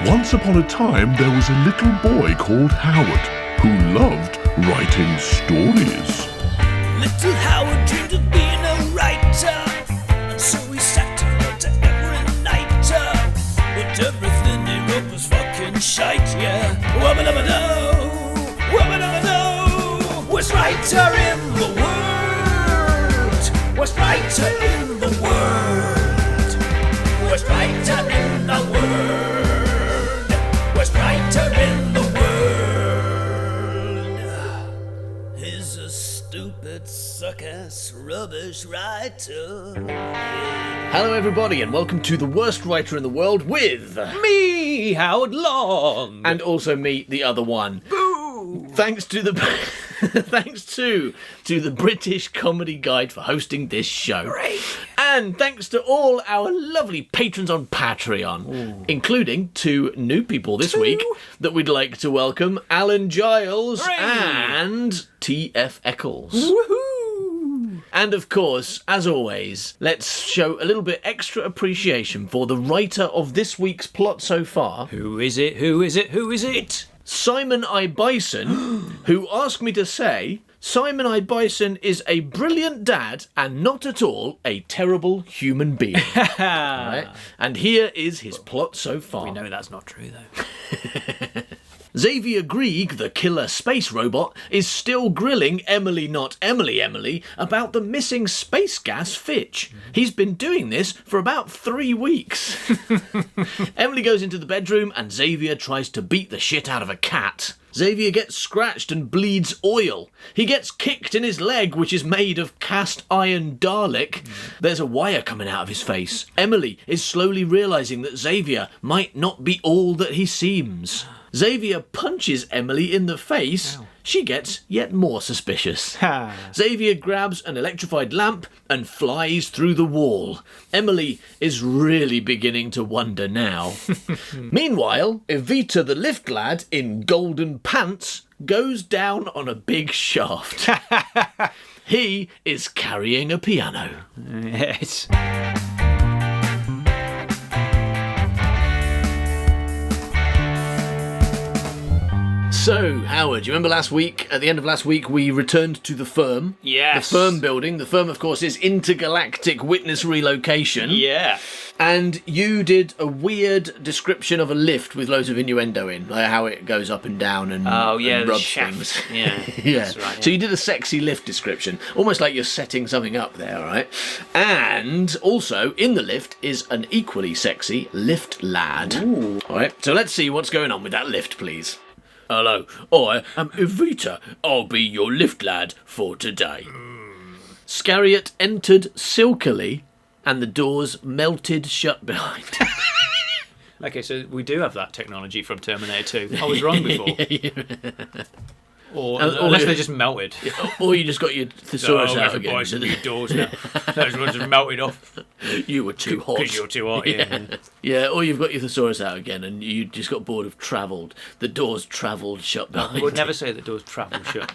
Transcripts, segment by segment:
Once upon a time, there was a little boy called Howard who loved writing stories. Little Howard dreamed of being a writer, and so he sat and wrote every night. But everything he wrote was fucking shite, yeah. Wubba-dubba-doo, wubba-dubba-doo. Worst writer in the world, worst writer in the world, worst writer in the world, worst writer in the world. He's a stupid, suck-ass, rubbish writer. Hello everybody and welcome to The Worst Writer in the World with Me, Howard Long. and also me, the other one. Boo. Thanks to the the British Comedy Guide for hosting this show. Hooray. And thanks to all our lovely patrons on Patreon, including two new people this week that we'd like to welcome, Alan Giles Hooray. and T.F. Eccles. Woohoo. And of course, as always, let's show a little bit extra appreciation for the writer of this week's plot so far, Who is it? Who is it? Who is it? Simon I. Bison, who asked me to say, Simon I. Bison is a brilliant dad and not at all a terrible human being. Right? And here is his plot so far. We know that's not true, though. Xavier Grieg, the killer space robot, is still grilling Emily about the missing space gas Fitch. He's been doing this for about 3 weeks. Emily goes into the bedroom and Xavier tries to beat the shit out of a cat. Xavier gets scratched and bleeds oil. He gets kicked in his leg, which is made of cast iron Dalek. There's a wire coming out of his face. Emily is slowly realising that Xavier might not be all that he seems. Xavier punches Emily in the face. Ow. She gets yet more suspicious. Xavier grabs an electrified lamp and flies through the wall. Emily is really beginning to wonder now. Meanwhile, Evita the lift lad in golden pants goes down on a big shaft. He is carrying a piano. Yes. So, Howard, you remember last week, at the end of last week, we returned to the firm? Yes. The firm building. The firm, of course, is Intergalactic Witness Relocation. Yeah. And you did a weird description of a lift with loads of innuendo in, like how it goes up and down and, Oh, yeah, and the rubs shaft. things. Yeah. Yeah. That's right, yeah. So you did a sexy lift description, almost like you're setting something up there, right? And also, in the lift is an equally sexy lift lad. Ooh. All right, so let's see what's going on with that lift, please. Hello, I am Evita. I'll be your lift lad for today. Scariot entered silkily, and the doors melted shut behind him. Okay, so we do have that technology from Terminator 2. I was wrong before. Or unless they just melted. Or you just got your thesaurus out again. Buy some new doors now. Those ones have melted off. You were too hot. Because you're too hot, yeah. Yeah, or you've got your thesaurus out again and you just got bored of travelled. The doors travelled shut behind I would you. never say that doors travel shut.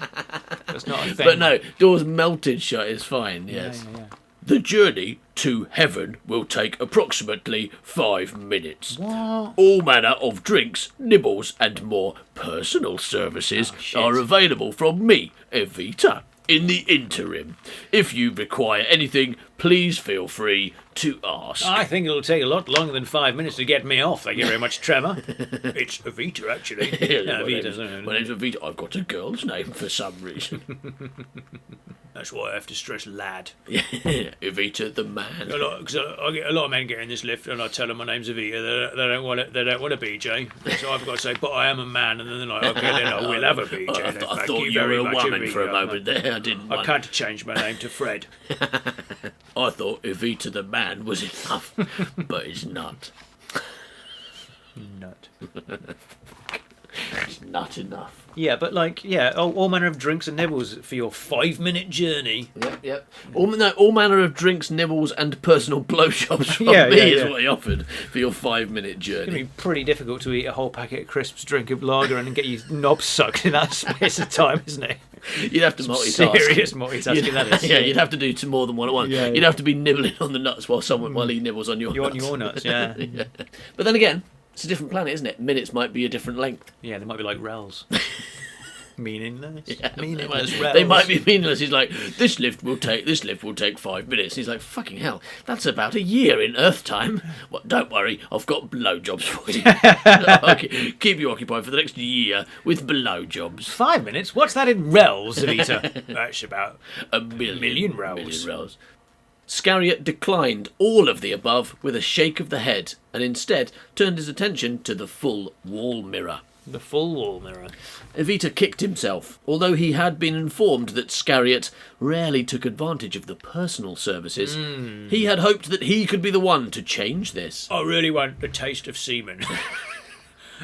That's not a thing. But no, doors melted shut is fine, yes. Yeah. The journey to heaven will take approximately 5 minutes. What? All manner of drinks, nibbles, and more personal services are available from me, Evita, in the interim. If you require anything, please feel free to ask. I think it'll take a lot longer than 5 minutes to get me off. Thank you very much, Tremor. It's Evita, actually. No, My name's Evita. I've got a girl's name for some reason. That's why I have to stress lad. Evita the man. Because I get a lot of men get in this lift, and I tell them my name's Evita. They don't want it. They don't want a BJ. So I've got to say, but I am a man, and then they're like, okay, then I will have a BJ. I thought you were a woman for a moment there. I didn't. I can't change my name to Fred. I thought Evita the man was enough, but it's not. Nut. It's not enough. Yeah, but all manner of drinks and nibbles for your 5-minute journey. Yep. All manner of drinks, nibbles, and personal blowjobs from me is what he offered for your 5-minute journey. It's going to be pretty difficult to eat a whole packet of crisps, drink of lager, and get your knob sucked in that space of time, isn't it? You'd have to multitask. Serious multitasking, that is. Yeah, you'd have to do more than one at once. Yeah, You'd have to be nibbling on the nuts while he nibbles on yours. You want your nuts, yeah. But then again, It's a different planet, isn't it? Minutes might be a different length. Yeah, they might be like rels. Meaningless. Yeah, Meaningless they rels. might be meaningless. He's like, this lift will take 5 minutes. He's like, fucking hell, that's about a year in Earth time. Well, don't worry, I've got blowjobs for you. Okay, keep you occupied for the next year with blowjobs. 5 minutes? What's that in rels, Evita? That's about A million, million rels. million rels. Scariot declined all of the above with a shake of the head, and instead turned his attention to the full wall mirror. the full wall mirror. Evita kicked himself, although he had been informed that Scariot rarely took advantage of the personal services. He had hoped that he could be the one to change this. I really want the taste of semen.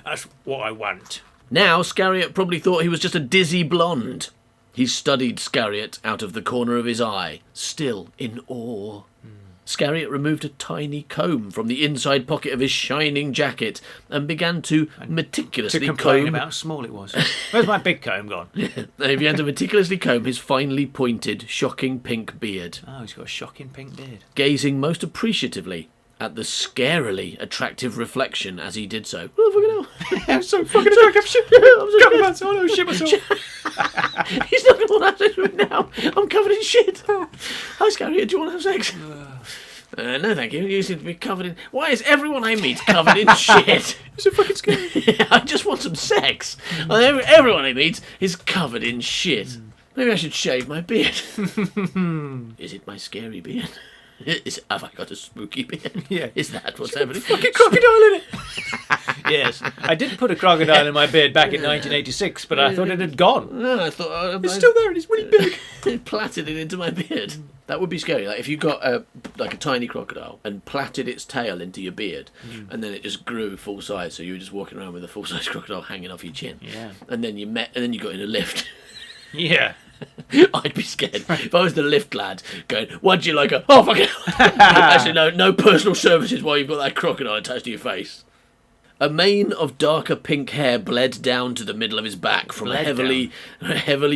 That's what I want. Now Scariot probably thought he was just a dizzy blonde. He studied Scariot out of the corner of his eye, still in awe. Scariot removed a tiny comb from the inside pocket of his shining jacket and began to meticulously Complain comb. about how small it was. Where's my big comb gone? He began to meticulously comb his finely pointed, shocking pink beard, Oh, he's got a shocking pink beard. gazing most appreciatively at the scarily attractive reflection as he did so. Oh, fucking hell. I'm so fucking attractive. Shit. I'm Cover myself. Oh, shit myself. He's not going to want to have sex with me now. I'm covered in shit. Hi, Scariot, do you want to have sex? No, thank you. You seem to be covered in... Why is everyone I meet covered in shit? It's so fucking scary. I just want some sex. Everyone I meet is covered in shit. Maybe I should shave my beard. Is it my scary beard? Have I got a spooky beard? Yeah. Is that what's happening? Fucking crocodile in it. Yes, I did put a crocodile in my beard back in 1986, but I thought it had gone. No, I thought... It's still there and it's really big. I plaited it into my beard. That would be scary. Like if you got a tiny crocodile and plaited its tail into your beard, and then it just grew full size, so you were just walking around with a full size crocodile hanging off your chin. Yeah. And then you got in a lift. Yeah. I'd be scared if I was the lift lad going, "What'd you like?" Oh, fucking actually, no personal services while you've got that crocodile attached to your face. A mane of darker pink hair bled down to the middle of his back from a heavily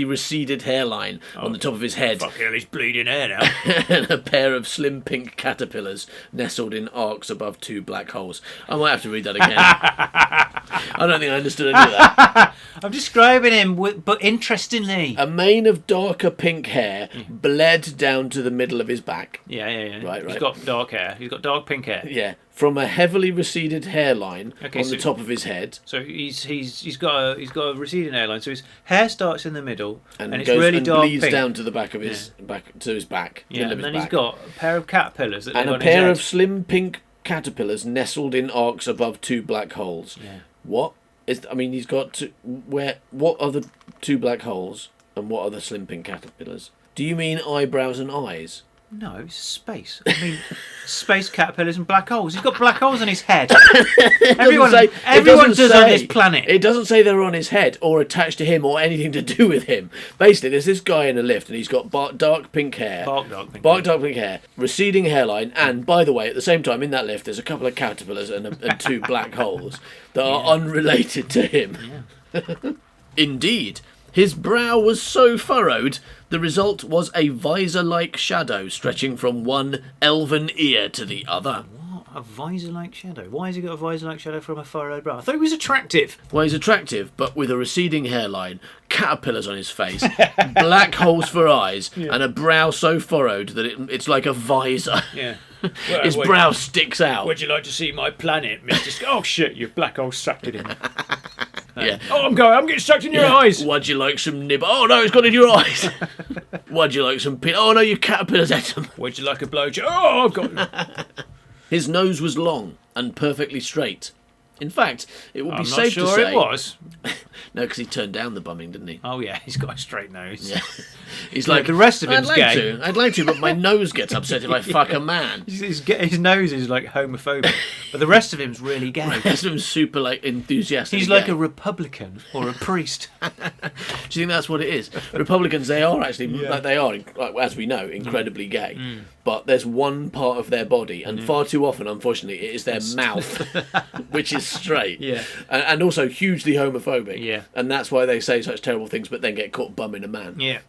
receded hairline on the top of his head. Fuck hell, he's bleeding hair now. And a pair of slim pink caterpillars nestled in arcs above two black holes. I might have to read that again. I don't think I understood any of that. I'm describing him, but interestingly. A mane of darker pink hair bled down to the middle of his back. Yeah. Right. He's got dark hair. He's got dark pink hair. Yeah, from a heavily receded hairline on so the top of his head. So he's got a receding hairline. So his hair starts in the middle, and it's goes really and dark bleeds pink. down to the back of his back to his back. Yeah, middle of and his then he's back. got a pair of caterpillars that and live a on pair his of slim pink caterpillars nestled in arcs above two black holes. Yeah. What is? I mean, he's got two. What are the two black holes, and what are the slim pink caterpillars? Do you mean eyebrows and eyes? No, it's space. I mean, space caterpillars and black holes. He's got black holes on his head. Everyone does on this planet. It doesn't say they're on his head or attached to him or anything to do with him. Basically, there's this guy in a lift and he's got dark pink hair. Dark pink hair. Receding hairline. And, by the way, at the same time, in that lift, there's a couple of caterpillars and two black holes that are unrelated to him. Yeah. Indeed. His brow was so furrowed, the result was a visor-like shadow stretching from one elven ear to the other. What? A visor-like shadow? Why has he got a visor-like shadow from a furrowed brow? I thought he was attractive. Well, he's attractive, but with a receding hairline, caterpillars on his face, black holes for eyes, and a brow so furrowed that it's like a visor. Yeah. His brow sticks out. Would you like to see my planet, Mr. Oh, shit, your black hole sucked it in. Yeah. Oh, I'm getting sucked in your eyes. Would you like some nib? Oh, no, it's gone in your eyes. Would you like some pin? Oh, no, your caterpillar's ate them. Would you like a blowjob? Oh, I've got... His nose was long and perfectly straight. In fact, it would be I'm not safe to sure say... it was. No, because he turned down the bumming, didn't he? Oh, yeah, he's got a straight nose. Yeah. He's like, the rest of him's gay. I'd like to, but my nose gets upset if I fuck a man. His nose is like homophobic, but the rest of him's really gay. The rest of him's super like enthusiastic. He's like a Republican or a priest. Do you think that's what it is? Republicans, they are actually, like they are, as we know, incredibly gay. But there's one part of their body, and far too often, unfortunately, it is their mouth, which is straight. Yeah. And also hugely homophobic. Yeah. And that's why they say such terrible things, but then get caught bumming a man. Yeah.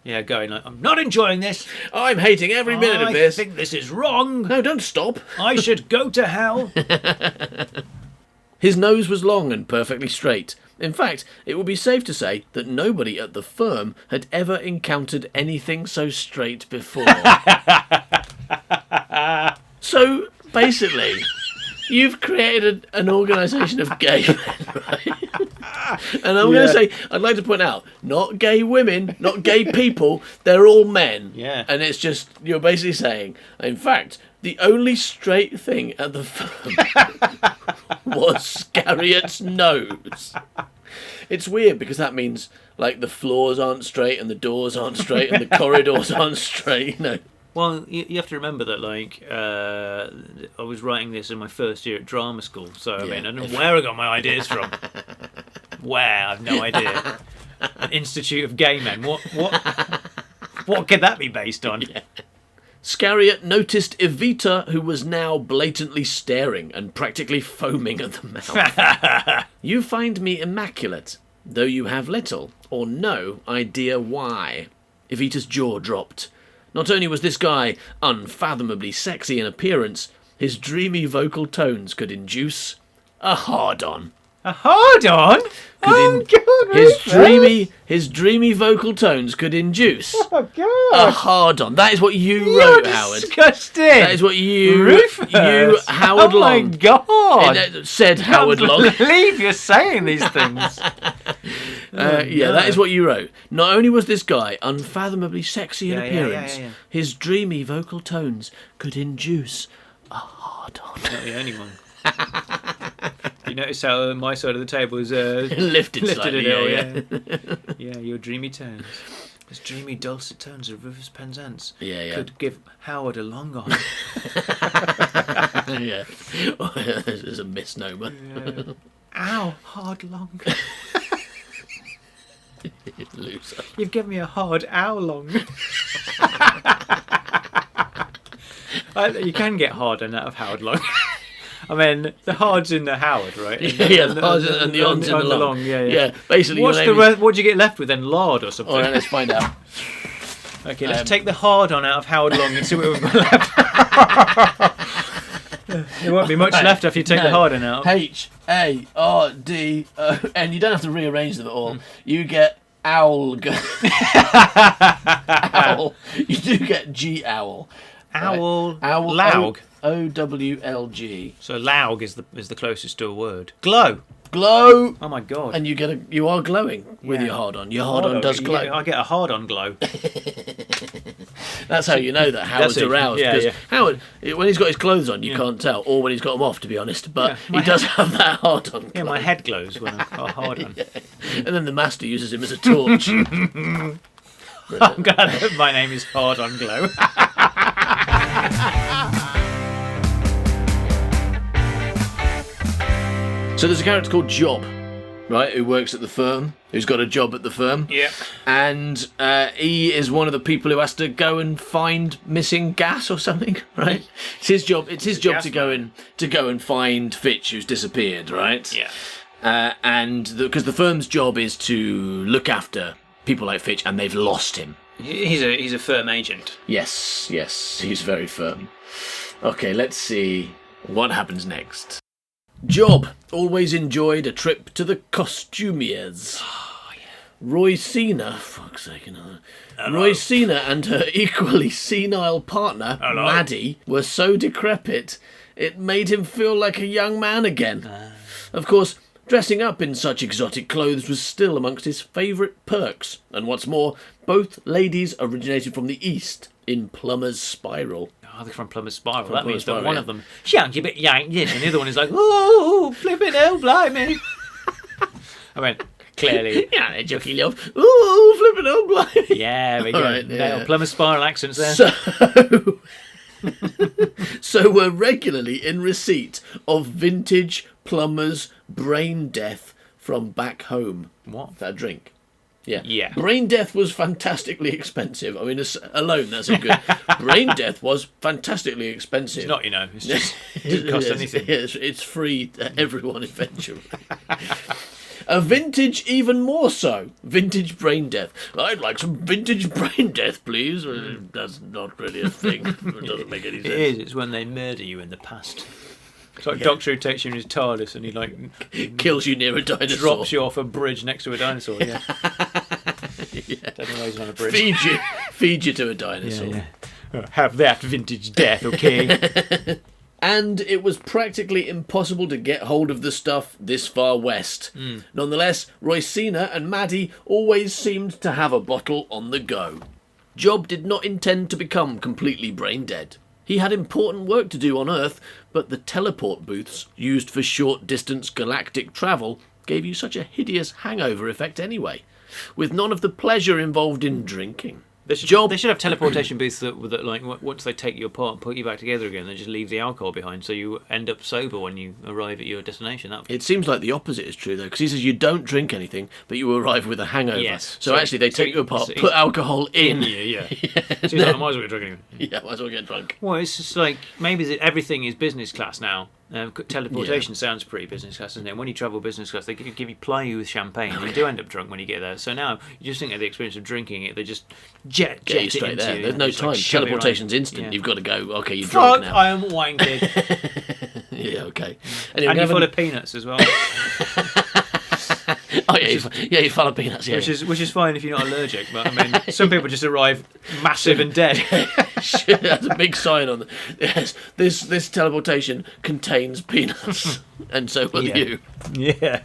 Yeah, going like, I'm not enjoying this. I'm hating every minute of this. I think this is wrong. No, don't stop. I should go to hell. His nose was long and perfectly straight. In fact, it would be safe to say that nobody at the firm had ever encountered anything so straight before. So, basically, you've created an organisation of gay men, right? And I'm going to say, I'd like to point out, not gay women, not gay people, they're all men. Yeah. And it's just, you're basically saying, in fact, the only straight thing at the firm was Scariot's nose. It's weird because that means, like, the floors aren't straight and the doors aren't straight and the corridors aren't straight, you know. Well, you have to remember that, like, I was writing this in my first year at drama school, so, I mean, I don't know where I got my ideas from. Where? I've no idea. An Institute of Gay Men. What could that be based on? Yeah. Scariot noticed Evita, who was now blatantly staring and practically foaming at the mouth. You find me immaculate, though you have little or no idea why. Evita's jaw dropped. Not only was this guy unfathomably sexy in appearance, his dreamy vocal tones could induce a hard-on. A hard-on? His dreamy vocal tones could induce Oh, God. a hard-on. That is what you wrote, Howard. Disgusting. That is what you, Rufus. Howard Oh, my Long, God. said Howard Long. I can't believe you're saying these things. That is what you wrote. Not only was this guy unfathomably sexy in Yeah, appearance, yeah. his dreamy vocal tones could induce a hard-on. Not the only one. You notice how my side of the table is Lifted slightly, a little, yeah. Yeah, your dreamy tones. His dreamy dulcet tones of Rufus Penzance Yeah. could give Howard a long on. Yeah. This is a misnomer. Yeah. Ow, hard long. Loser. You've given me a hard ow long. You can get hard on out of Howard Long. I mean, the hard's in the Howard, right? The hard's and the on's in the long. Yeah. Basically, What's your the name is... what do you get left with then? Lard or something? All right, let's find out. Okay, let's take the hard on out of Howard Long and see what we've got left. There won't be much left after you take the hard on out. H-A-R-D-O, and you don't have to rearrange them at all. You get owl. Owl. You do get G-owl. Owl. Right? Owl. Laug. O-W-L-G. So laug is the closest to a word. Glow. Glow. Oh my God. And you are glowing with Yeah. your hard on. Your hard on does glow. Yeah, I get a hard on glow. That's how you know that Howard's That's it. aroused. Yeah, Because yeah. Howard, when he's got his clothes on, you can't tell, or when he's got them off, to be honest. But Yeah, he does have that hard on. Yeah, my head glows when I've got a hard on. And then the master uses him as a torch. I'm glad that my name is Hard on Glow. So there's a character called Job, right, who works at the firm, who's got a job at the firm. Yeah. And he is one of the people who has to go and find missing gas or something, right? It's his job. It's his job gas to go and find Fitch, who's disappeared, right? Yeah. And because the firm's job is to look after people like Fitch, and they've lost him. He's a firm agent. Yes, he's very firm. Okay, let's see what happens next. Job always enjoyed a trip to the costumiers. Oh, yeah. Roy Cena, fuck's sake, Roy Cena and her equally senile partner, Maddie, were so decrepit it made him feel like a young man again. Of course, dressing up in such exotic clothes was still amongst his favourite perks, and what's more, both ladies originated from the East, in Plumber's Spiral. Oh, they're from Plumber's Spiral. From That Plumber's means that Spiral, one yeah. of them shanky bit yanked in, and the other one is like, ooh, flipping hell, blimey. I mean, clearly. Yeah, they jockey love. Ooh, flipping on blind. Yeah, we go. Alright, yeah. Plumber's Spiral accents there. So we're regularly in receipt of vintage Plumber's Brain Death from back home. What? That drink. Yeah. Yeah. Brain Death was fantastically expensive. I mean, alone, that's a good... Brain Death was fantastically expensive. It's not, it's just, it doesn't cost anything. It's free to everyone eventually. A vintage even more so. Vintage brain death. I'd like some vintage brain death, please. That's not really a thing. It doesn't make any sense. It is. It's when they murder you in the past. It's like Doctor Who takes you in his TARDIS and he Kills you near a dinosaur. drops you off a bridge next to a dinosaur. Yeah. Don't know why he's on a bridge. Feed you to a dinosaur. Have that vintage death, okay? And it was practically impossible to get hold of the stuff this far west. Nonetheless, Roycina and Maddie always seemed to have a bottle on the go. Job did not intend to become completely brain dead. He had important work to do on Earth, but the teleport booths used for short-distance galactic travel gave you such a hideous hangover effect anyway, with none of the pleasure involved in drinking. They should have teleportation booths that like once they take you apart and put you back together again, they just leave the alcohol behind, so you end up sober when you arrive at your destination. It seems like the opposite is true though, because he says you don't drink anything, but you arrive with a hangover. Yes. So actually, they take you apart, put alcohol in. Yeah. So he's like, I might as well get drunk anyway. Yeah, might as well get drunk. Well, it's just like maybe everything is business class now. Teleportation sounds pretty business class, doesn't it? When you travel business class, they ply you with champagne, and you do end up drunk when you get there. So now you just think of the experience of drinking it. They just jet you straight into there. you. There's no time. Teleportation's instant. Yeah. You've got to go. Okay, you're Fuck, drunk now. I am wanking. Yeah, okay. Anyway, And you're full of peanuts as well. Oh yeah, you're full of peanuts. Yeah, Which is fine if you're not allergic, but I mean, some people just arrive massive and dead. That's a big sign on the. Yes, this teleportation contains peanuts, and so will you. Yeah.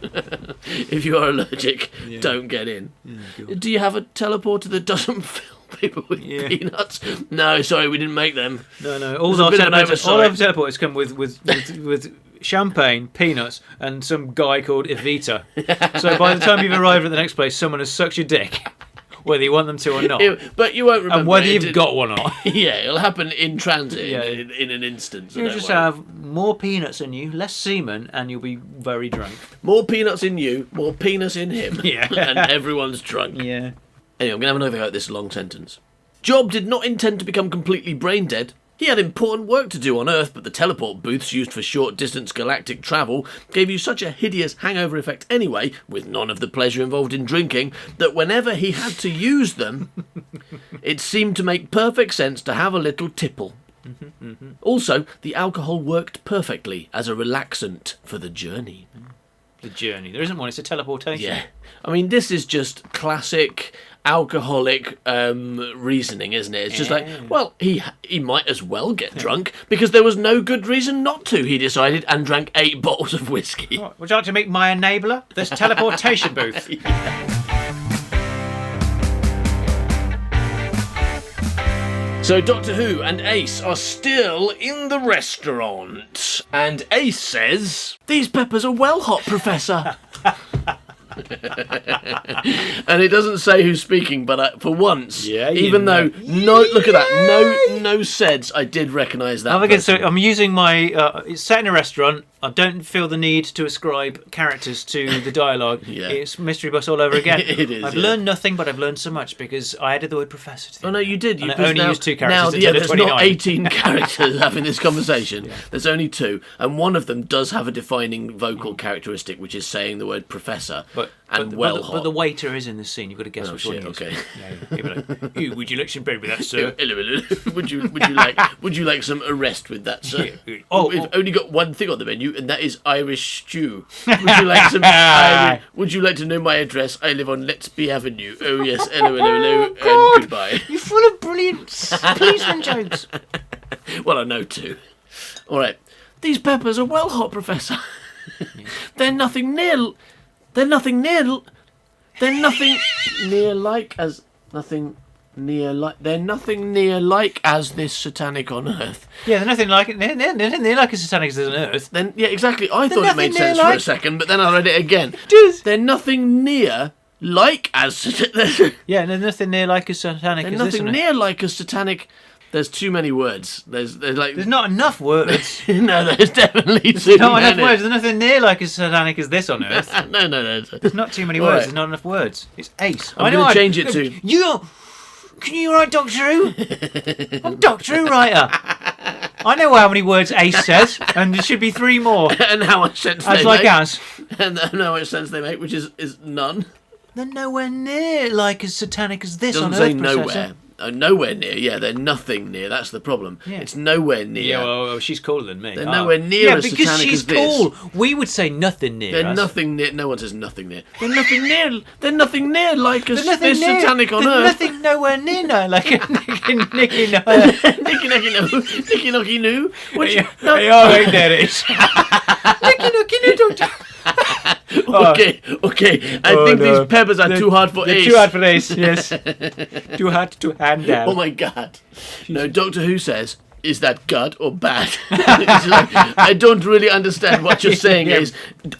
If you are allergic, don't get in. Do you have a teleporter that doesn't fill people with peanuts? No, sorry, we didn't make them. No. All There's a our bit of an teleporters come with champagne, peanuts, and some guy called Evita. So by the time you've arrived at the next place, someone has sucked your dick, whether you want them to or not. But you won't remember. And whether you've got one or not. Yeah, it'll happen in transit in an instant. So You just have more peanuts in you, less semen, and you'll be very drunk. more peanuts in you, more penis in him. Yeah. And everyone's drunk. Yeah. Anyway, I'm going to have another go at this long sentence. Job did not intend to become completely brain dead. He had important work to do on Earth, but the teleport booths used for short-distance galactic travel gave you such a hideous hangover effect anyway, with none of the pleasure involved in drinking, that whenever he had to use them, it seemed to make perfect sense to have a little tipple. Also, the alcohol worked perfectly as a relaxant for the journey. The journey. There isn't one, it's a teleportation. Yeah. I mean, this is just classic alcoholic reasoning, isn't it? It's just like, well, he might as well get drunk because there was no good reason not to, he decided, and drank 8 bottles of whiskey. Right, would you like to meet my enabler? This teleportation booth. So Doctor Who and Ace are still in the restaurant. And Ace says, "These peppers are well hot, Professor." And it doesn't say who's speaking, but for once, even though look at that, no seds, I did recognise that. So I'm using my. It's set in a restaurant. I don't feel the need to ascribe characters to the dialogue. It's Mystery Bus all over again. It is. I've learned nothing, but I've learned so much because I added the word professor to the no, you did. And I only used 2 characters. Now, there's not 18 characters having this conversation. There's only 2, and one of them does have a defining vocal characteristic, which is saying the word professor. But the waiter is in this scene. You've got to guess which one he is. Okay. He'll be like, "Ooh, would you like some bread with that, sir? would you like some arrest with that, sir? We've only got one thing on the menu, and that is Irish stew. Would you like some? Would you like to know my address? I live on Lettsby Avenue. Oh yes, hello, and goodbye. You're full of brilliant policeman jokes. Well, I know 2. All right, these peppers are well hot, Professor. They're nothing near like as this satanic on Earth. Yeah, they're nothing like it. They're nothing near like as satanic as on Earth. Then yeah, exactly. I thought it made sense for a second, but then I read it again. They're nothing near like as. Yeah, they're nothing near like as satanic as this. Nothing near like as satanic. There's too many words. There's not enough words. No, there's definitely too not many. Enough words. There's nothing near like as satanic as this on Earth. No. There's not too many words. There's not enough words. It's Ace. I'm going to change it to... Can you write Doctor Who? I'm Doctor Who writer. I know how many words Ace says, and there should be 3 more. And how much sense As they like make. us. And how much sense they make, which is none. They're nowhere near like as satanic as this Doesn't on say Earth, nowhere. Professor. Nowhere near. Yeah, they're nothing near. That's the problem. Yeah. It's nowhere near. Yeah, well, she's cooler than me. They're nowhere near Yeah, as because satanic she's as this. cool. We would say nothing near They're us. nothing near. No one says nothing near. They're nothing near. They're nothing near like us. There's nothing This near, satanic on there's Earth. nothing nowhere near now, like a Nicky no. Nicky Nocky Noo. Nicky Nocky Noo. Which, no. Hey, all right, there it is. Nicky Nocky Noo, don't you? Okay. I think these peppers are too hard for They're Ace. too hard for Ace, yes. Too hard to handle. Oh my god. No, Doctor Who says, is that good or bad? It's like, I don't really understand what you're saying. Yeah.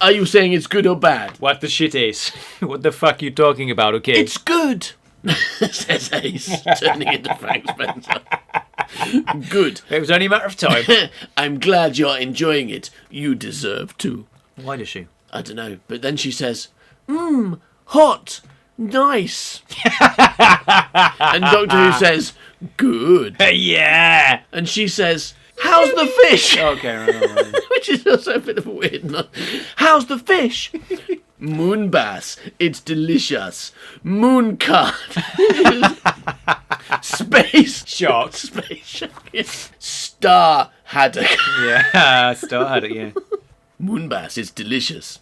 Are you saying it's good or bad? What the shit, Ace? What the fuck you talking about, okay? It's good, says Ace, turning into Frank Spencer. Good. It was only a matter of time. I'm glad you're enjoying it. You deserve to. Why does she? I don't know. But then she says, hot, nice. And Doctor Who says, good. Yeah! And she says, how's the fish? Okay, right. Which is also a bit of a weird one. How's the fish? Moon bass. It's delicious. Moon cod. Space Shark. Space shark. Yes. Star haddock. Yeah, still had it, yeah. Moon bass is delicious.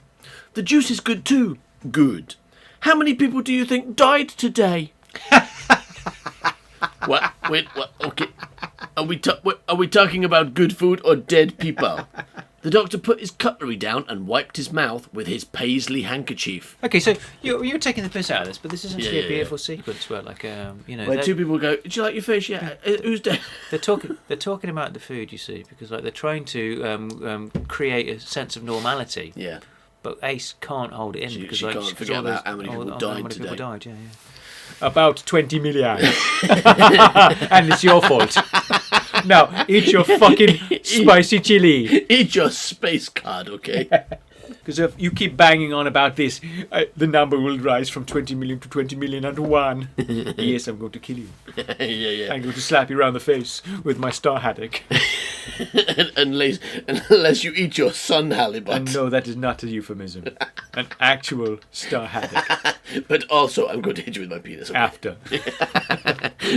The juice is good too. Good. How many people do you think died today? What? Wait, what? Okay. Are we talking about good food or dead people? The doctor put his cutlery down and wiped his mouth with his paisley handkerchief. Okay, so you're taking the piss out of this, but this is actually Yeah, a beautiful sequence where, like, you know, Where they're, two people go, "Did you like your fish? Yeah. Who's dead?" they're talking about the food, you see, because like they're trying to create a sense of normality. Yeah. But Ace can't hold it in because she like can't forget all those- about how many people how died many people today. died, yeah. About 20 million. And it's your fault. Now, eat your fucking spicy chili. Eat your space card, okay? Because if you keep banging on about this, the number will rise from 20 million to 20 million and 1. Yes, I'm going to kill you. yeah. I'm going to slap you around the face with my star haddock. Unless you eat your sun halibut. And no, that is not a euphemism. An actual star haddock. But also, I'm going to hit you with my penis. Okay? After.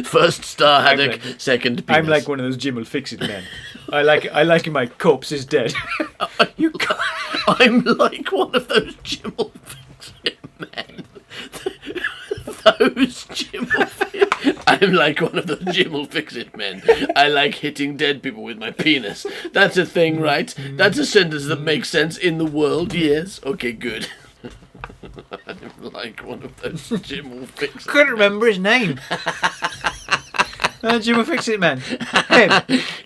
First star haddock, like- second penis. I'm like one of those Jim will fix it men. I like my corpse is dead. You can't. I'm like one of those Jim will fix it men. Those Jim will fix. I'm like one of those Jim will fix it men. I like hitting dead people with my penis. That's a thing, right? That's a sentence that makes sense in the world. Yes. Okay. Good. I'm like one of those Jim will fix it. Couldn't remember his name. Jim will fix it man. Him.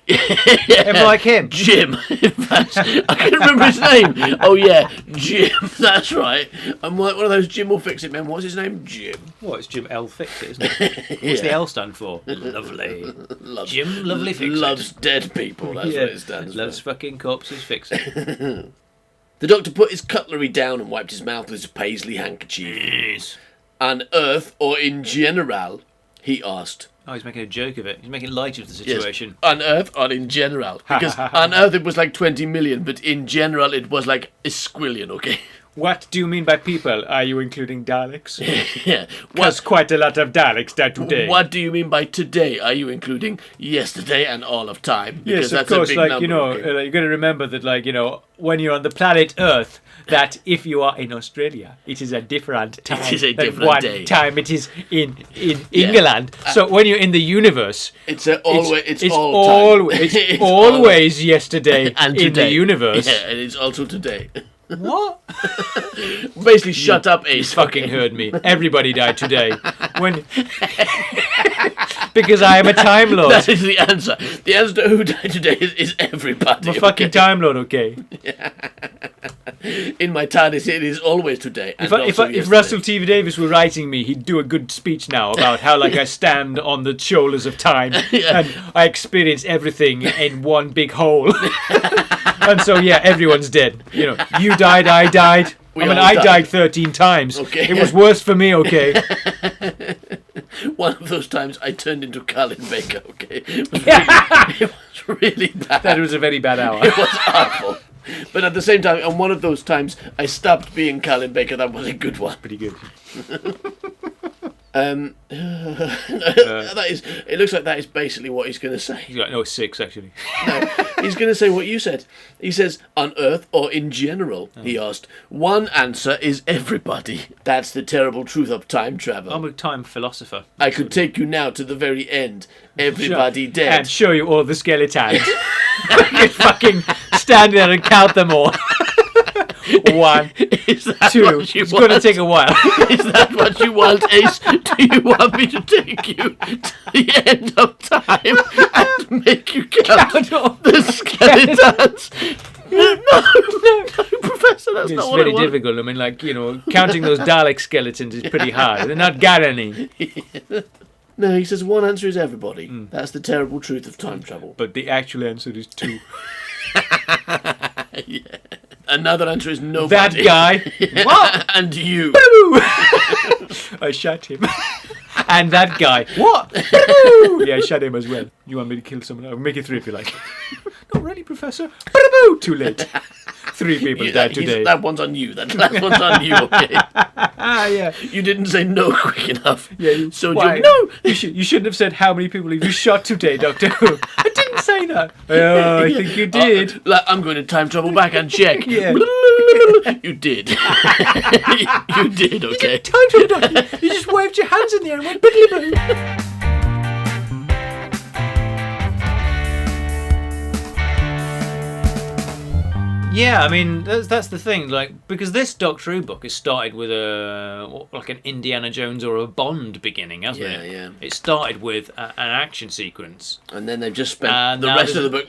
Him like him. Jim. In fact, I can remember his name. Oh yeah, Jim. That's right. I'm like one of those Jim will fix it men. What's his name? Jim. What, it's Jim L Fix It, isn't it? What's the L stand for? Lovely. Loves, Jim Lovely Fix It. loves dead people. That's what it stands Loves for. fucking corpses fix it. The doctor put his cutlery down and wiped his mouth with his paisley handkerchief. Yes. On Earth or in general? He asked. Oh, he's making a joke of it. He's making light of the Yes. situation. On Earth or in general? Because on Earth it was like 20 million, but in general it was like a squillion, okay? What do you mean by people? Are you including Daleks? Yeah. There's quite a lot of Daleks there today. What do you mean by today? Are you including yesterday and all of time? Because Yes, of that's course. a big Like number, you know, okay? you got to remember that, like you know, when you're on the planet Earth, that if you are in Australia, it is a different time. is a than different one day. time it is in England. So when you're in the universe, It's always it's it's all time. always It's always yesterday and in today. the universe. Yeah, and it's also today. What? Basically, shut up, Ace. Fucking heard me. Everybody died today. When because I am a Time Lord. That is the answer. The answer to who died today is everybody. I'm a fucking okay? Time Lord, okay? In my TARDIS, it is always today. And If also if yesterday. Russell T. Davies were writing me, he'd do a good speech now about how like I stand on the shoulders of time Yeah. and I experience everything in one big hole. And so yeah, everyone's dead. You know, you died, I died. We I mean, all I died. died 13 times. Okay. It was worse for me, okay? one of those times I turned into Colin Baker, okay? It was really bad. That was a very bad hour. It was awful. But at the same time, on one of those times, I stopped being Colin Baker. That was a good one. Pretty good. That is. It looks like that is basically what he's going to say. He's like, no, 6 actually. No, he's going to say what you said. He says, on Earth or in general, he asked. One answer is everybody. That's the terrible truth of time travel. I'm a time philosopher. I could take you now to the very end. Everybody dead. And show you all the skeletons. You could fucking stand there and count them all. 1, 2. It's going to take a while. Is that what you want, Ace? Do you want me to take you to the end of time and make you count the skeletons? No, Professor, that's It's not what I very want. difficult. I mean, like, you know, counting those Dalek skeletons is pretty hard. They're not gardening. No, he says one answer is everybody. That's the terrible truth of time travel. But the actual answer is 2. Another answer is nobody. That guy. What? And you. I shot him. And that guy. What? Yeah, I shot him as well. You want me to kill someone? I'll make it 3 if you like. Not really, Professor. Too late. 3 people died today. That one's on you. That last one's on you, okay? Yeah. You didn't say no quick enough. Yeah. So Why? no. You shouldn't have said how many people have you shot today, Doctor Who. I didn't say that. Oh, I think you did. I'm going to time travel back and check. Yeah. You did. You did, okay? Time travel, Doctor. You just waved your hands in the air and went biddly-boo. Yeah, I mean that's the thing, like, because this Doctor Who book is started with like an Indiana Jones or a Bond beginning, hasn't it? Yeah, yeah. It started with an action sequence, And then they've just spent the now rest of the book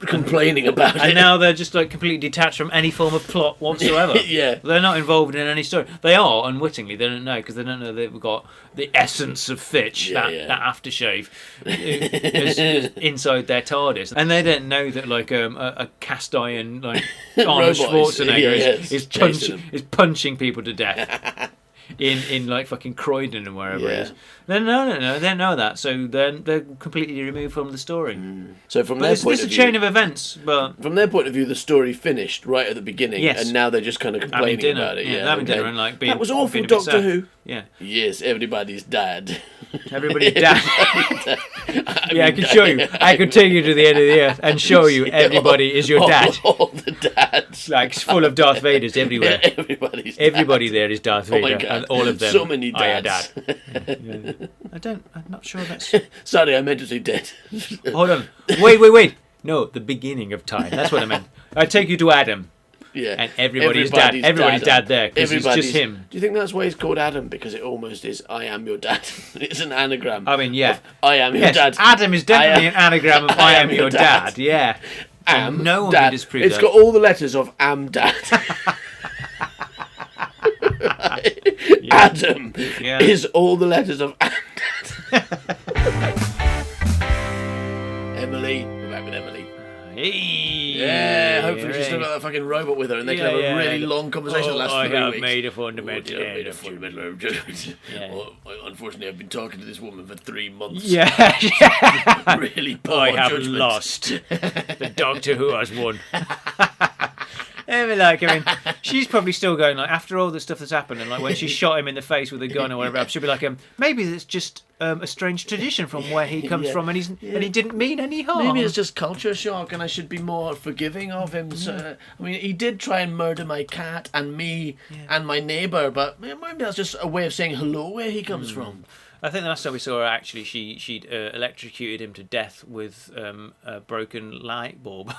complaining about and it. now they're just like completely detached from any form of plot whatsoever. Yeah. They're not involved in any story. They are unwittingly. They don't know because they don't know they've got the essence of Fitch, that aftershave, is inside their TARDIS, and they don't know that like a cast iron like Arnold Schwarzenegger is punching people to death. In like fucking Croydon and wherever it is. No, they don't know that, so they're completely removed from the story. So from But their it's point a of view, chain of events, but from their point of view, the story finished right at the beginning, Yes. and now they're just kind of having complaining dinner, about it. having dinner and like being that was awful, being a bit Doctor sad. Who. Yeah, Yes, everybody's dead. everybody's dead. Yeah, I could show you. I could take you to the end of the earth and show you everybody is your dad. All the dads. Like it's full of Darth Vaders everywhere. Everybody's Everybody dad. there is Darth Oh my Vader, God. and all of them So many are your dads. dad. I'm not sure that's. Sorry, I meant to say dead. Hold on. Wait. No, the beginning of time. That's what I meant. I take you to Adam. Yeah. And everybody's dad. Everybody's dad there because it's Everybody's- just him. Do you think that's why he's called Adam? Because it almost is I am your dad. It's an anagram. I mean, yeah. of I am your Yes, dad. Adam is definitely I am- an anagram of I am your dad. Yeah. So Am no one dad. can disprove It's that. got all the letters of am dad. Adam Yeah. is all the letters of am dad. Emily. We're back with Emily. Hey. Yeah, hopefully she's still got that fucking robot with her and they can have a really long conversation that lasts I 3 have weeks. made a fundamental I made a error. fundamental error of judgment. Yeah. Well, unfortunately, I've been talking to this woman for 3 months. Yeah. Really poor I have judgment. lost. The Doctor Who has won. I mean, she's probably still going like after all the stuff that's happened, and like when she shot him in the face with a gun or whatever, she'll be like, maybe it's just a strange tradition from where he comes from, and he didn't mean any harm. Maybe it's just culture shock, and I should be more forgiving of him. So, I mean, he did try and murder my cat and me and my neighbour, but maybe that's just a way of saying hello where he comes from. I think the last time we saw her, actually, she'd electrocuted him to death with a broken light bulb.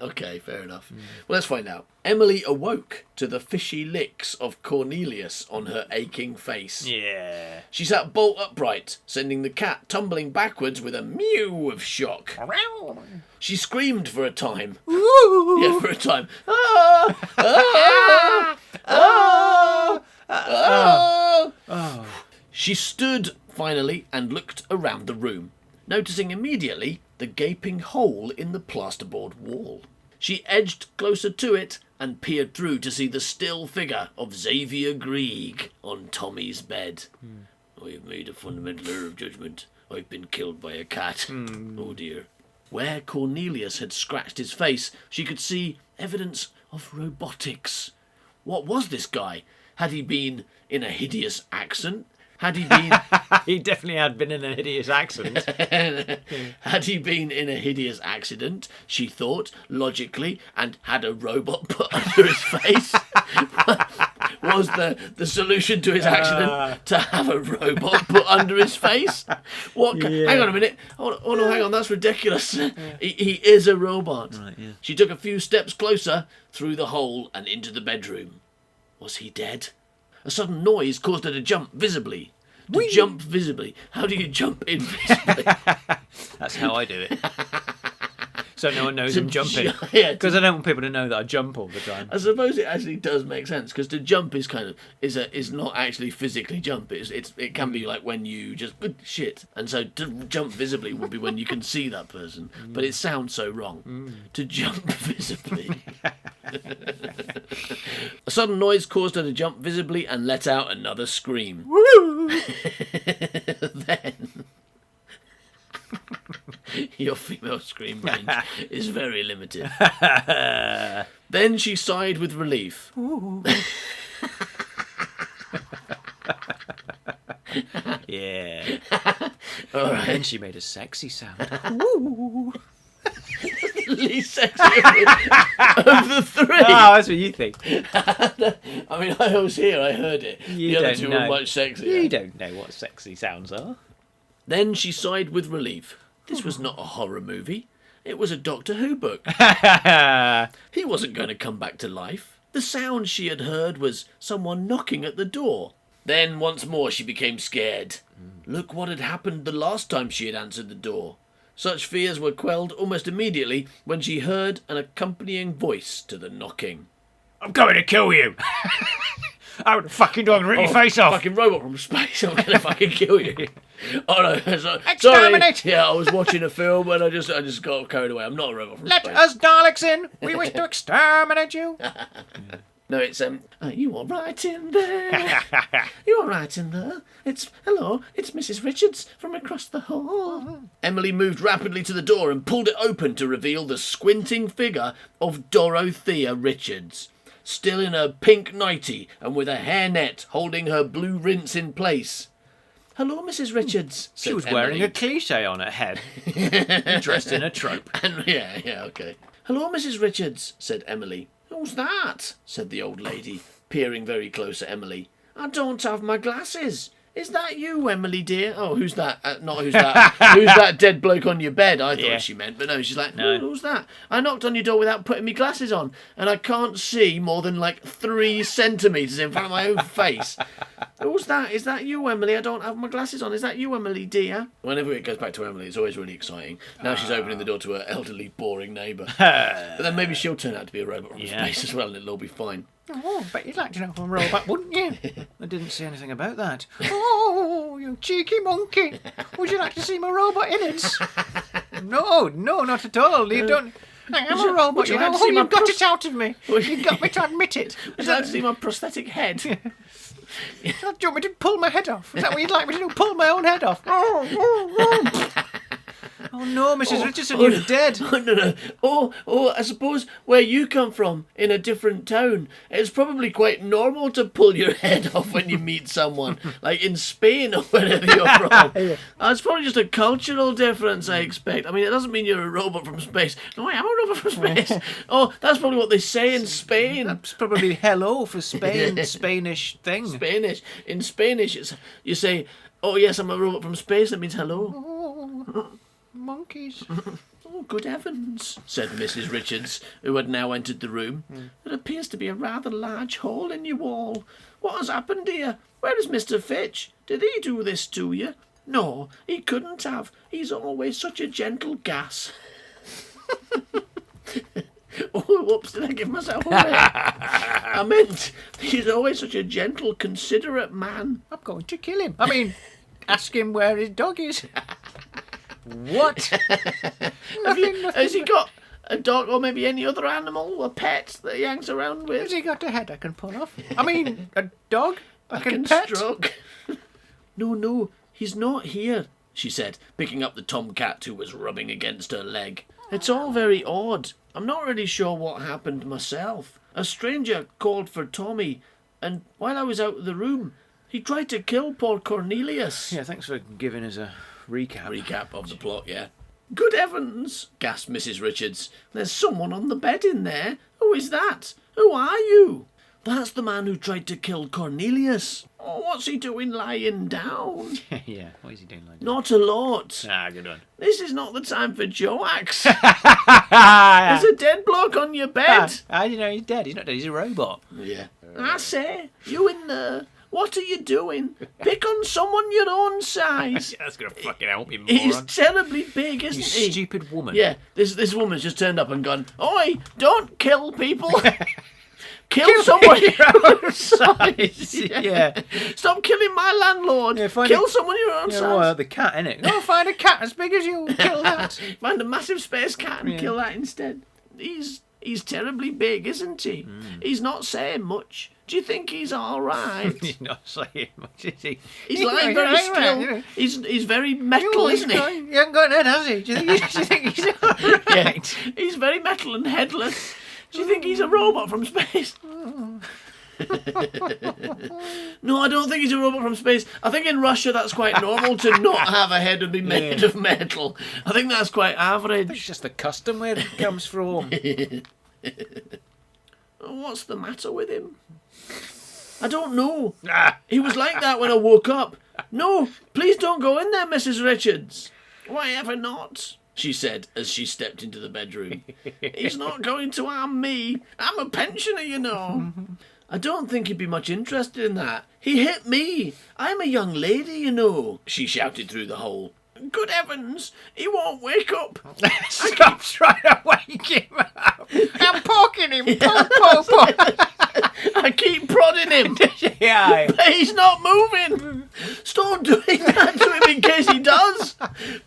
Okay, fair enough. Well, let's find out. Emily awoke to the fishy licks of Cornelius on her aching face. Yeah. She sat bolt upright, sending the cat tumbling backwards with a mew of shock. She screamed for a time. Yeah, for a time. Ah! Ah! Ah! Ah! Ah! She stood, finally, and looked around the room, noticing immediately the gaping hole in the plasterboard wall. She edged closer to it and peered through to see the still figure of Xavier Grieg on Tommy's bed. I have made a fundamental error of judgment. I've been killed by a cat. Oh dear. Where Cornelius had scratched his face, she could see evidence of robotics. What was this guy? Had he been in a hideous accent? Had he been... He definitely had been in a hideous accent. Had he been in a hideous accident, she thought, logically, and had a robot put under his face? Was the solution to his accident to have a robot put under his face? What? Hang on a minute. Oh no, hang on, that's ridiculous. He is a robot. Right, yeah. She took a few steps closer, through the hole and into the bedroom. Was he dead? A sudden noise caused her to jump visibly. Jump visibly. How do you jump invisibly? That's how I do it. So no one knows I'm jumping. Yeah, Because I don't want people to know that I jump all the time. I suppose it actually does make sense, because to jump is kind of is not actually physically jump. It can be like when you just shit, and so to jump visibly would be when you can see that person. But it sounds so wrong. To jump visibly. A sudden noise caused her to jump visibly and let out another scream. Woo! Then your female scream range is very limited. Then she sighed with relief. Yeah. All right. Then she made a sexy sound. The least sexy of the three. Oh, that's what you think. I mean, I was here, I heard it. You the other don't two know. were much sexier. You don't know what sexy sounds are. Then she sighed with relief. This was not a horror movie. It was a Doctor Who book. He wasn't going to come back to life. The sound she had heard was someone knocking at the door. Then once more she became scared. Look what had happened the last time she had answered the door. Such fears were quelled almost immediately when she heard an accompanying voice to the knocking. I'm going to kill you. I would fucking dog and rip your face off. Fucking robot from space, I'm going to fucking kill you. Oh no, sorry. Exterminate! Yeah, I was watching a film and I just got carried away. I'm not a robot from Let space. us Daleks in. We wish to exterminate you. No, it's you all right in there? You all right in there? Hello, it's Mrs. Richards from across the hall. Emily moved rapidly to the door and pulled it open to reveal the squinting figure of Dorothea Richards, still in her pink nightie and with a hairnet holding her blue rinse in place. Hello, Mrs. Richards. She was wearing a cliche on her head, dressed in a trope. Yeah, okay. Hello, Mrs. Richards, said Emily. Who's that? Said the old lady, peering very close at Emily. I don't have my glasses. Is that you, Emily dear? Oh, who's that? Not who's that. Who's that dead bloke on your bed? I thought she meant, but no, she's like, no. Who's that? I knocked on your door without putting my glasses on, and I can't see more than like 3 centimetres in front of my own face. Who's that? Is that you, Emily? I don't have my glasses on. Is that you, Emily dear? Whenever it goes back to Emily, it's always really exciting. Now she's opening the door to her elderly, boring neighbour. But then maybe she'll turn out to be a robot from space as well, and it'll all be fine. Oh, but you'd like to know I'm a robot, wouldn't you? I didn't say anything about that. Oh, you cheeky monkey. Would you like to see my robot innards? No, not at all. You don't... I am a robot, you know. Oh, you've got it out of me. You've got me to admit it. Would you like to see my prosthetic head? Do you want me to pull my head off? Is that what you'd like me to do? Pull my own head off? Oh no, Mrs. Richardson, you're dead. Oh, no. Or I suppose where you come from, in a different town, it's probably quite normal to pull your head off when you meet someone, like in Spain or wherever you're from. It's probably just a cultural difference, I expect. I mean, it doesn't mean you're a robot from space. No, I am a robot from space. Oh, that's probably what they say in Spain. That's probably hello for Spain, Spanish thing. Spanish. In Spanish, you say, oh yes, I'm a robot from space. That means hello. Oh, monkeys. Oh, good heavens, said Mrs. Richards, who had now entered the room. There appears to be a rather large hole in your wall. What has happened here? Where is Mr. Fitch? Did he do this to you? No, he couldn't have. He's always such a gentle gas. Oh, whoops, did I give myself away? I meant, he's always such a gentle, considerate man. I'm going to kill him. I mean, ask him where his dog is. What? Nothing. Has he got a dog or maybe any other animal, a pet that he hangs around with? Has he got a head I can pull off? I mean, a dog I can pet? Stroke. No, he's not here, she said, picking up the tomcat who was rubbing against her leg. It's all very odd. I'm not really sure what happened myself. A stranger called for Tommy, and while I was out of the room, he tried to kill poor Cornelius. Yeah, thanks for giving us a recap. Recap of the plot, yeah. Good heavens, gasped Mrs. Richards. There's someone on the bed in there. Who is that? Who are you? That's the man who tried to kill Cornelius. Oh, what's he doing lying down? Yeah, what is he doing like that? Not a lot. Ah, good one. This is not the time for jokes. There's a dead bloke on your bed. How do you know he's dead? He's not dead, he's a robot. Yeah. I say, you in there. What are you doing? Pick on someone your own size. That's going to fucking help you, He's moron. terribly big, isn't You he? stupid woman. Yeah, this woman's just turned up and gone, Oi, don't kill people. Kill someone your own size. Yeah. Stop killing my landlord. Yeah, find kill a- someone your own Yeah, size. well, the cat, innit? Go find a cat as big as you. Kill that. Find a massive space cat and Yeah. kill that instead. He's terribly big, isn't he? He's not saying much. Do you think he's all right? He's not saying much, is he? He's lying very still. He's very metal, isn't he? He hasn't got an head, has he? Do you think he's all right? Yeah. He's very metal and headless. Do you think he's a robot from space? No, I don't think he's a robot from space. I think in Russia that's quite normal to not have a head and be made of metal. I think that's quite average. It's just the custom where it comes from. What's the matter with him? I don't know. Ah. He was like that when I woke up. No, please don't go in there, Mrs. Richards. Why ever not? She said as she stepped into the bedroom. He's not going to harm me. I'm a pensioner, you know. I don't think he'd be much interested in that. He hit me. I'm a young lady, you know, she shouted through the hole. Good heavens, he won't wake up. Stop trying to wake him up. I'm poking him. Poke. I keep prodding him. Yeah. But he's not moving. Stop doing that to him in case he does.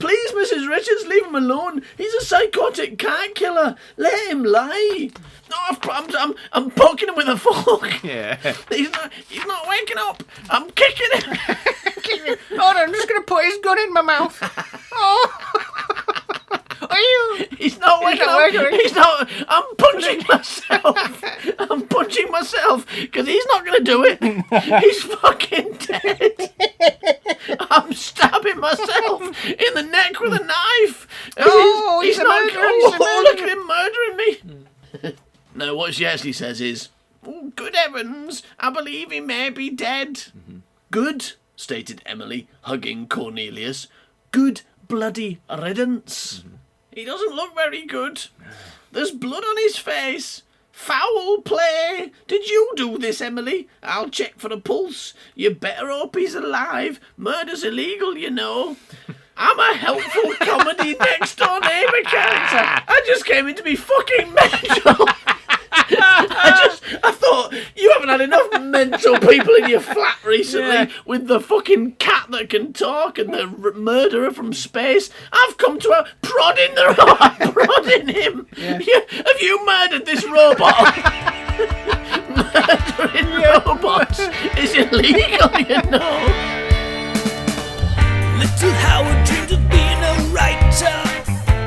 Please, Mrs. Richards, leave him alone. He's a psychotic cat killer. Let him lie. No, I'm poking him with a fork. Yeah. He's not waking up. I'm kicking him. Hold on, I'm just going to put his gun in my mouth. Oh. Are you? He's not waking not up. waking. He's not. I'm punching myself. I'm punching myself because he's not going to do it. He's fucking dead. I'm stabbing myself in the neck with a knife. Oh, he's a not. murderer, he's a Oh, look murderer. at him murdering me. No, what she actually says is, oh, good heavens, I believe he may be dead. Good, stated Emily, hugging Cornelius. Good bloody riddance. He doesn't look very good. There's blood on his face. Foul play. Did you do this, Emily? I'll check for a pulse. You better hope he's alive. Murder's illegal, you know. I'm a helpful comedy next door neighbour character. I just came in to be fucking mental. I thought, you haven't had enough mental people in your flat recently with the fucking cat that can talk and the murderer from space. I've come to a prodding him. Yeah. Have you murdered this robot? Murdering robots is illegal, you know. Little Howard dreamed of being a writer,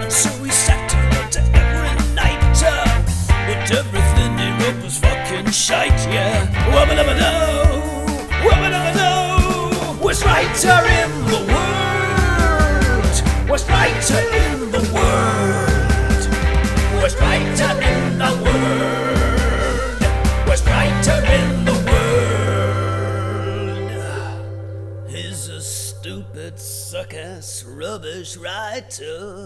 and so he sat and wrote every night. But everything he wrote was fucking shite, yeah. Wubba-dubba-doo, wubba-dubba-doo. Worst writer in the world, worst writer in the world, worst writer in the world, worst writer in the world. He's a stupid, suck-ass, rubbish writer.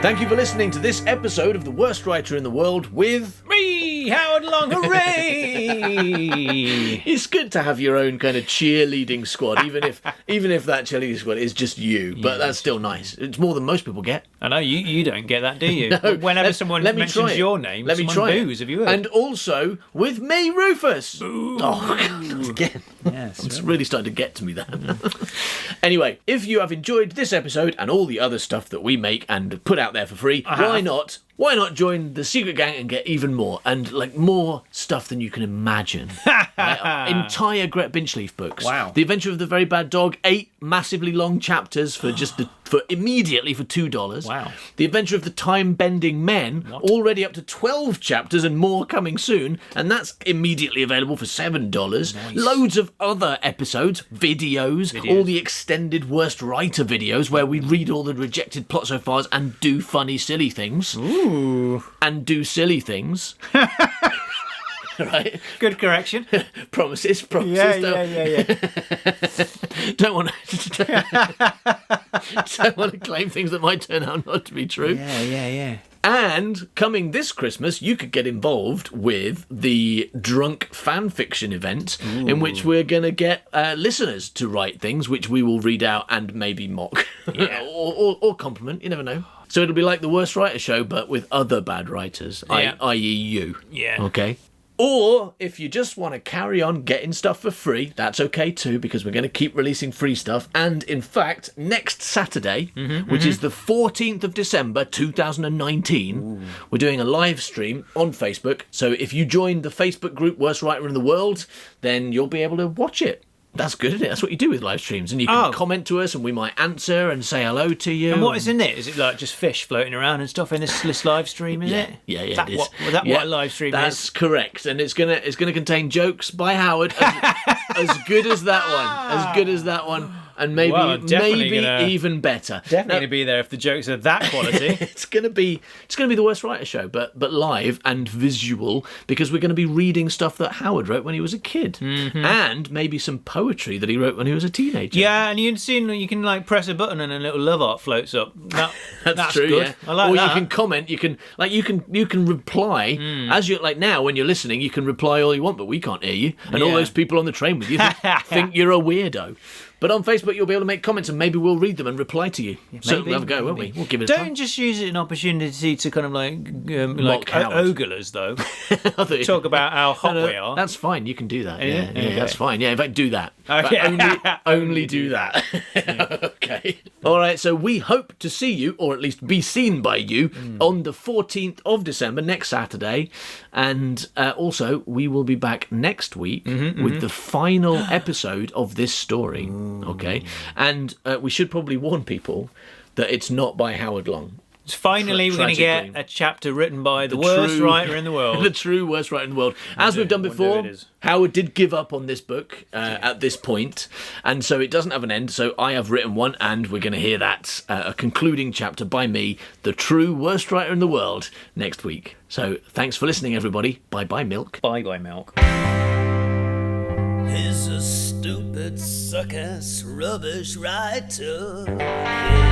Thank you for listening to this episode of The Worst Writer in the World with Me, Howard Long, hooray! It's good to have your own kind of cheerleading squad, even if that cheerleading squad is just you. But that's still nice. It's more than most people get. I know, you don't get that, do you? No, Whenever someone let me try mentions it. your name, let me someone try boos. it. Have you heard? And also with me, Rufus. Ooh. Oh, God, again. Yes. It's really starting to get to me then. Anyway, if you have enjoyed this episode and all the other stuff that we make and put out there for free, why not Why not join the Secret Gang and get even more, and like more stuff than you can imagine? Right? Entire Gret Binchleaf books. Wow. The Adventure of the Very Bad Dog, 8 massively long chapters for immediately for $2. Wow. The Adventure of the Time-Bending Men, already up to 12 chapters and more coming soon, and that's immediately available for $7. Nice. Loads of other episodes, videos, all the extended Worst Writer videos where we read all the rejected plot so far and do funny, silly things. Ooh. And do silly things. Right? Good correction. Promises. Yeah. Don't want to claim things that might turn out not to be true. Yeah. And coming this Christmas, you could get involved with the Drunk Fan Fiction event, in which we're going to get listeners to write things, which we will read out and maybe mock. or compliment, you never know. So it'll be like the Worst Writer show, but with other bad writers, i.e. you. Yeah. Okay? Or if you just want to carry on getting stuff for free, that's okay too, because we're going to keep releasing free stuff. And in fact, next Saturday, which is the 14th of December 2019, we're doing a live stream on Facebook. So if you join the Facebook group Worst Writer in the World, then you'll be able to watch it. That's good, isn't it? That's what you do with live streams. And you can comment to us and we might answer and say hello to you. And what is in it? Is it like just fish floating around and stuff in this live stream, is it? Yeah, is it is. What a live stream is? That's correct. And it's gonna contain jokes by Howard as good as that one. And maybe even better. Definitely going to be there if the jokes are that quality. It's going to be the Worst Writer show, but live and visual, because we're going to be reading stuff that Howard wrote when he was a kid, and maybe some poetry that he wrote when he was a teenager. Yeah, and you can like press a button and a little love art floats up. That's true. Good. Yeah. I like that. Or you can comment. You can reply as you like now when you're listening. You can reply all you want, but we can't hear you, and all those people on the train with you think you're a weirdo. But on Facebook, you'll be able to make comments, and maybe we'll read them and reply to you. So we'll have a go, won't we? We'll give it a try. Don't just use it as an opportunity to kind of like Howard. ogle us, though. Talk about how hot we are. That's fine. You can do that. Yeah, Okay. that's fine. Yeah, in fact, do that. Okay. Only do that. Okay. All right. So we hope to see you, or at least be seen by you, on the 14th of December, next Saturday. And also, we will be back next week with the final episode of this story. Okay. And we should probably warn people that it's not by Howard Long. Finally, we're going to get a chapter written by the worst writer in the world. The true worst writer in the world. As we've done before, Howard did give up on this book at this point, and so it doesn't have an end. So I have written one, and we're going to hear that, a concluding chapter by me, the true worst writer in the world, next week. So thanks for listening, everybody. Bye-bye, Milk. Bye-bye, Milk. He's a stupid, suck-ass, rubbish writer. Yeah.